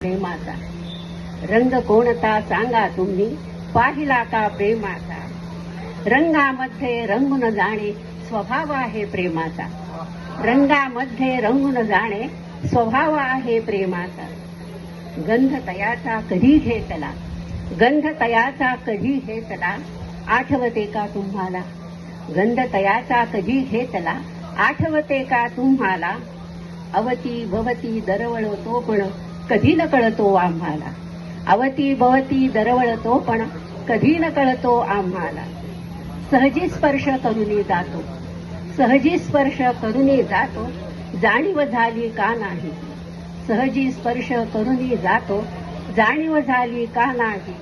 प्रेमाचा रंग कोणता सांगा तुम्ही, पाहिला का प्रेमाचा? रंगामध्ये रंगून जाणे स्वभाव आहे प्रेमाचा. रंगामध्ये रंगून जाणे स्वभाव आहे प्रेमाचा. गंध तयाचा कधी घेतला, गंध तयाचा कधी घेतला, आठवते का तुम्हाला? गंध तयाचा कधी घेतला, आठवते का तुम्हाला? अवती भवती दरवळतो पण कधी न कळतो आम्हाला. अवती भवती दरवळतो पण कधी न कळतो आम्हाला. सहजी स्पर्श करूनी जातो, सहजी स्पर्श करूनी जातो, जाणीव झाली का नाही? सहजी स्पर्श करूनी जातो, जाणीव झाली का नाही?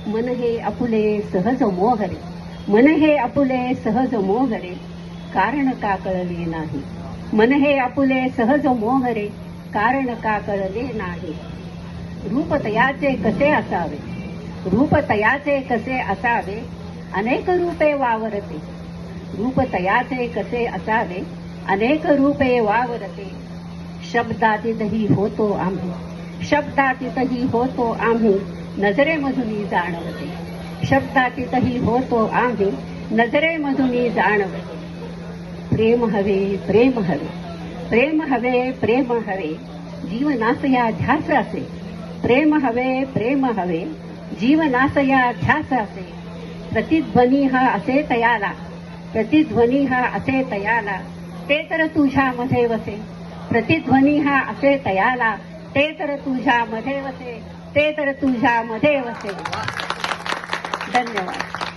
मन हे आपुले सहज मोहरे, मन हे आपुले सहज मोहरे, कारण का कळले नाही? मन हे आपुले सहज मोहरे, कारण का कळले नाही? रूप तयाचे कसे असावे, रूप तयाचे कसे असावे, अनेक रूपे वावरते. रूप तयाचे कसे असावे, अनेक रूपे वावरते. शब्दातीतही होतो आम्ही, शब्दातीतही होतो आम्ही, नजरेमधून जाणवते. शब्दातीतही होतो आम्ही, नजरेमधून जाणवते. प्रेम हवे, प्रेम हवे, प्रेम हवे, प्रेम हवे, जीवनास या ध्यास असे. प्रेम हवे, प्रेम हवे, जीवनास या ध्यास असे. प्रतिध्वनी हा असे तयाला, प्रतिध्वनी हा असे तयाला, ते तर तुझ्यामध्ये वसे. प्रतिध्वनी हा असे तयाला, ते तर तुझ्यामध्ये वसे, ते तर तुझ्यामध्ये वसे. धन्यवाद.